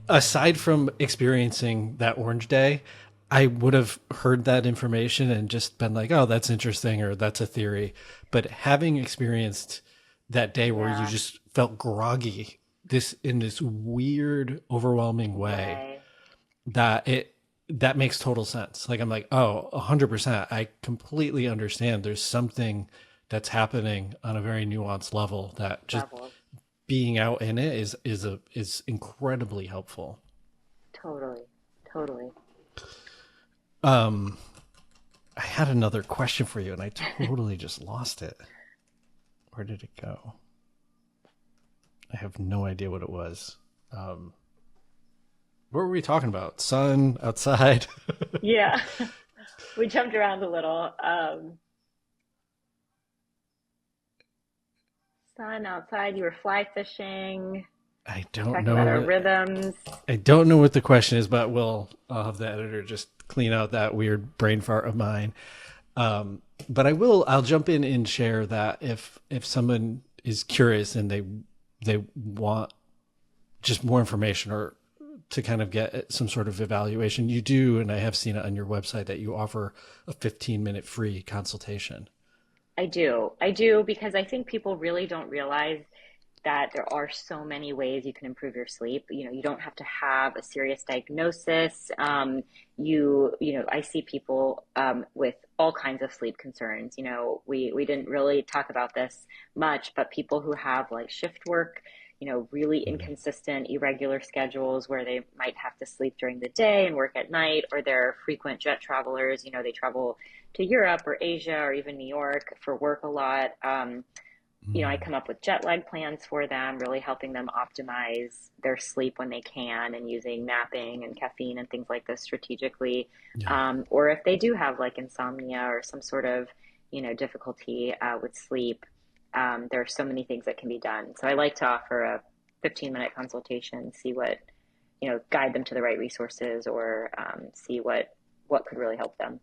aside from experiencing that orange day, I would have heard that information and just been like, oh, that's interesting, or that's a theory. But having experienced that day where you Yeah. just felt groggy in this weird, overwhelming way, that makes total sense. Like I'm like, oh, 100%. I completely understand. There's something that's happening on a very nuanced level that just Levels. being out in it is incredibly helpful. Totally. Totally. I had another question for you and I totally just lost it. Where did it go? I have no idea what it was. What were we talking about? Sun, outside? Yeah. We jumped around a little. Sun, outside, you were fly fishing, I don't talking about our know. rhythms. I don't know what the question is, but I'll have the editor just clean out that weird brain fart of mine. But I'll jump in and share that if someone is curious and they want just more information or to kind of get some sort of evaluation, you do, and I have seen it on your website, that you offer a 15-minute free consultation. I do. I do because I think people really don't realize that there are so many ways you can improve your sleep. You don't have to have a serious diagnosis. I see people with all kinds of sleep concerns. We didn't really talk about this much, but people who have like shift work, really inconsistent, irregular schedules where they might have to sleep during the day and work at night, or they're frequent jet travelers. They travel to Europe or Asia or even New York for work a lot. I come up with jet lag plans for them, really helping them optimize their sleep when they can, and using napping and caffeine and things like this strategically. Yeah. Or if they do have like insomnia or some sort of, difficulty with sleep, there are so many things that can be done. So I like to offer a 15-minute consultation, see what, guide them to the right resources, or see what could really help them.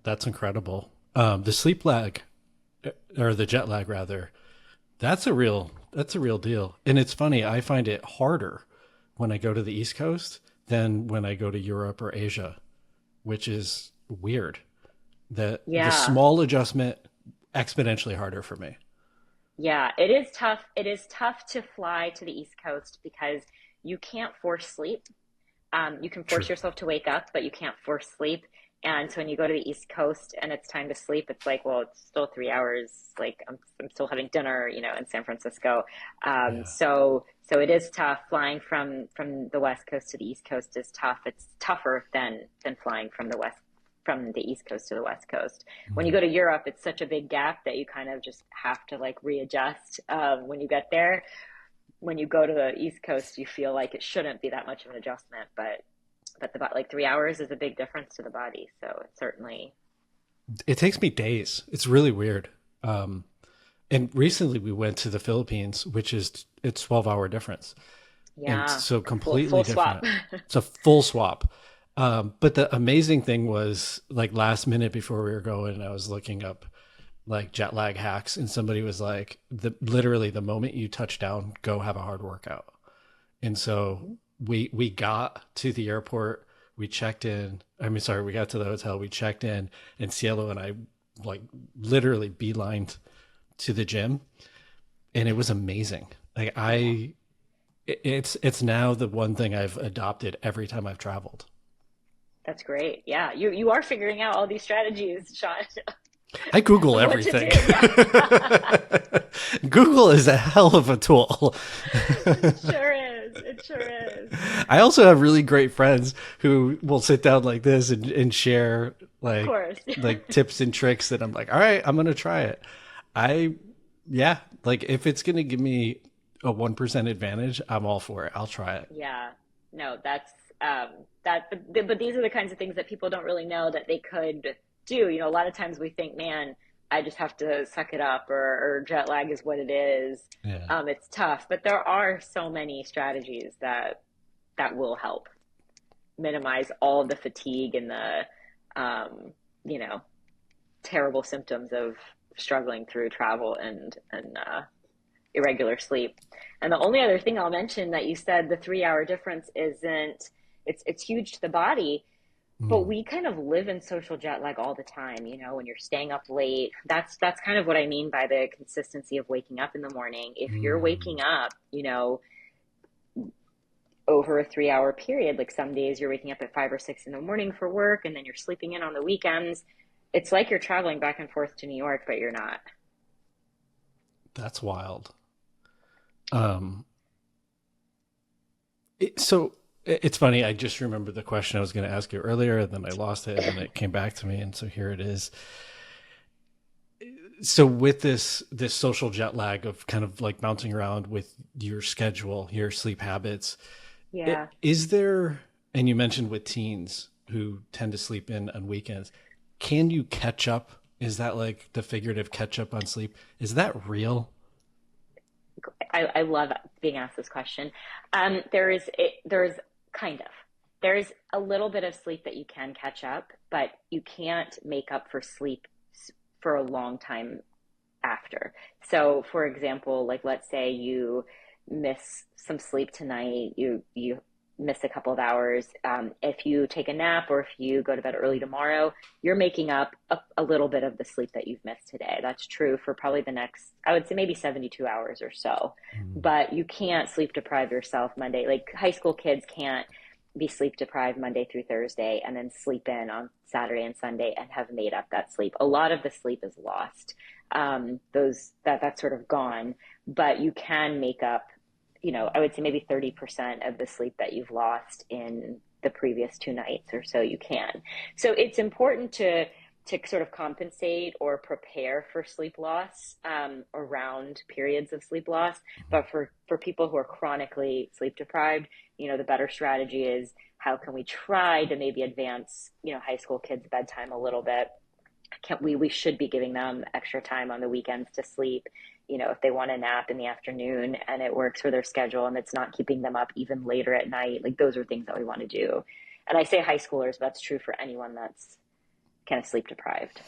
That's incredible. The sleep lag, or the jet lag rather, that's a real deal. And it's funny, I find it harder when I go to the East Coast than when I go to Europe or Asia, which is weird. The Yeah. small adjustment exponentially harder for me. Yeah, it is tough. It is tough to fly to the East Coast because you can't force sleep. You can force True. yourself to wake up, but you can't force sleep. And so when you go to the East Coast and it's time to sleep, it's like, well, it's still 3 hours. Like I'm still having dinner, in San Francisco. Yeah. So it is tough. Flying from the West Coast to the East Coast is tough. It's tougher than flying from the East Coast to the West Coast. When you go to Europe, it's such a big gap that you kind of just have to like readjust when you get there. When you go to the East Coast, you feel like it shouldn't be that much of an adjustment, but like 3 hours is a big difference to the body. So it certainly. It takes me days. It's really weird. And recently we went to the Philippines, which is it's 12-hour difference. And Yeah, so full, completely full swap. different. It's a full swap. But the amazing thing was, like, last minute before we were going, I was looking up like jet lag hacks, and somebody was like, literally the moment you touch down, go have a hard workout. And so we got to the airport, we checked in. I mean, sorry, we got to the hotel, we checked in, and Cielo and I like literally beelined to the gym, and it was amazing. Like Yeah, it's now the one thing I've adopted every time I've traveled. that's great. Yeah, you are figuring out all these strategies, Sean, I Google of what to do. everything. Yeah. Google is a hell of a tool. It sure is. It sure is. I also have really great friends who will sit down like this and share Of course. like tips and tricks that I'm like, all right, I'm gonna try it. I yeah, like if it's gonna give me a 1% advantage, I'm all for it. I'll try it. Yeah. No, that's but these are the kinds of things that people don't really know that they could do. A lot of times we think, man, I just have to suck it up, or jet lag is what it is. Yeah. It's tough, but there are so many strategies that will help minimize all of the fatigue and the um, you know, terrible symptoms of struggling through travel and irregular sleep. And the only other thing I'll mention that you said the 3 hour difference isn't it's huge to the body, but Mm. we kind of live in social jet lag all the time, when you're staying up late. That's kind of what I mean by the consistency of waking up in the morning. If you're Mm. waking up, over a 3 hour period, like some days you're waking up at 5 or 6 in the morning for work and then you're sleeping in on the weekends, it's like you're traveling back and forth to New York, but you're not. That's wild. Um, it's funny. I just remembered the question I was going to ask you earlier, and then I lost it, and then it came back to me, and so here it is. So with this social jet lag of kind of like bouncing around with your schedule, your sleep habits, Yeah. is there? And you mentioned with teens who tend to sleep in on weekends, can you catch up? Is that like the figurative catch up on sleep? Is that real? I love being asked this question. There's kind of there's a little bit of sleep that you can catch up, but you can't make up for sleep for a long time after. So, for example, like let's say you miss some sleep tonight, you miss a couple of hours. If you take a nap or if you go to bed early tomorrow, you're making up a little bit of the sleep that you've missed today. That's true for probably the next, I would say maybe 72 hours or so. Mm. But you can't sleep deprive yourself Monday. Like high school kids can't be sleep deprived Monday through Thursday and then sleep in on Saturday and Sunday and have made up that sleep. A lot of the sleep is lost. That's sort of gone, but you can make up, I would say maybe 30% of the sleep that you've lost in the previous 2 nights or so you can. So it's important to sort of compensate or prepare for sleep loss around periods of sleep loss. But for people who are chronically sleep deprived, the better strategy is how can we try to maybe advance, high school kids' bedtime a little bit. Can't we should be giving them extra time on the weekends to sleep, if they want a nap in the afternoon and it works for their schedule and it's not keeping them up even later at night. Like those are things that we want to do. And I say high schoolers, but that's true for anyone that's kind of sleep deprived.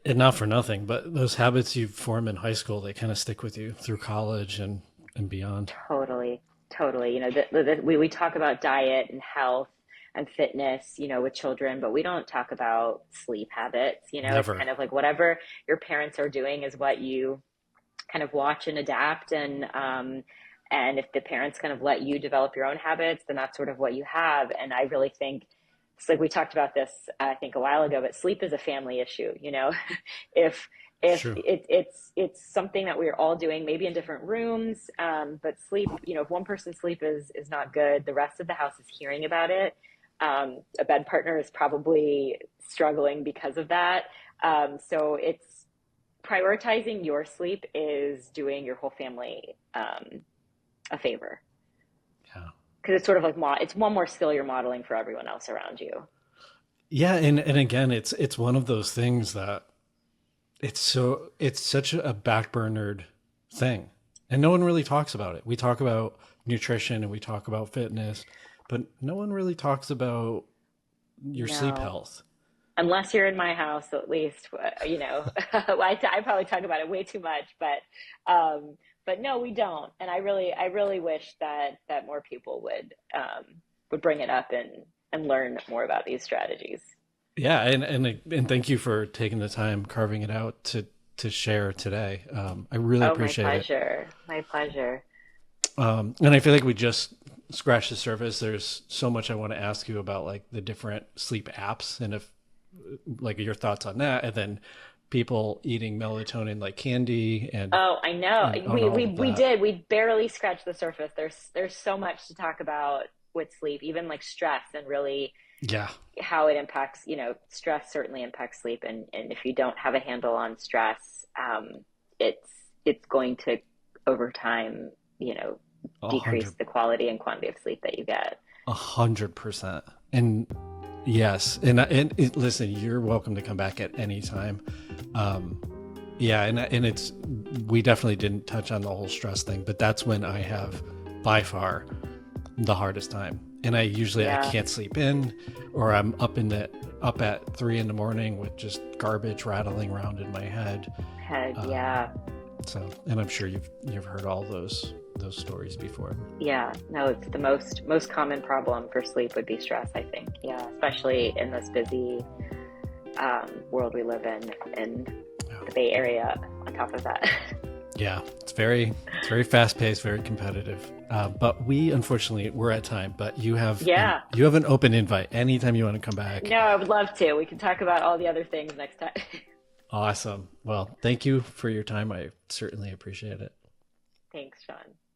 And not for nothing, but those habits you form in high school, they kind of stick with you through college and beyond. Totally, totally. We talk about diet and health and fitness, with children, but we don't talk about sleep habits. It's Never. kind of like whatever your parents are doing is what you kind of watch and adapt. And if the parents kind of let you develop your own habits, then that's sort of what you have. And I really think it's like we talked about this, I think a while ago, but sleep is a family issue. If It's if true. it's something that we're all doing, maybe in different rooms, but sleep, if one person's sleep is not good, the rest of the house is hearing about it. A bed partner is probably struggling because of that. So it's prioritizing your sleep is doing your whole family a favor, Yeah. because it's sort of like it's one more skill you're modeling for everyone else around you. Yeah, and again, it's one of those things that it's such a backburnered thing. And no one really talks about it. We talk about nutrition and we talk about fitness, but no one really talks about your sleep No, health. unless you're in my house, at least, well, I probably talk about it way too much, but But no, we don't. And I really wish that more people would bring it up and learn more about these strategies. Yeah, and thank you for taking the time, carving it out to share today. I really Oh, my appreciate it. pleasure. My pleasure. And I feel like we just scratched the surface. There's so much I want to ask you about, like the different sleep apps, and if like your thoughts on that, and then people eating melatonin like candy, Oh, I know. and on We all we of we that. did. We barely scratched the surface. There's so much to talk about with sleep, even like stress and really Yeah, how it impacts, stress certainly impacts sleep. And if you don't have a handle on stress, it's it's going to over time, a decrease hundred, the quality and quantity of sleep that you get. 100%. And yes, listen, you're welcome to come back at any time. Um, yeah, and it's we definitely didn't touch on the whole stress thing, but that's when I have by far the hardest time. And I Yeah. can't sleep in, or I'm up at 3 in the morning with just garbage rattling around in my head. Head, Um, yeah. so, and I'm sure you've heard all those stories before. Yeah, no, it's the most common problem for sleep would be stress, I think. Yeah, especially in this busy world we live in Yeah. the Bay Area. On top of that, Yeah, it's very fast paced, very competitive. But we unfortunately we're at time. But yeah. you have an open invite anytime you want to come back. No, I would love to. We can talk about all the other things next time. Awesome. Well, thank you for your time. I certainly appreciate it. Thanks, Sean.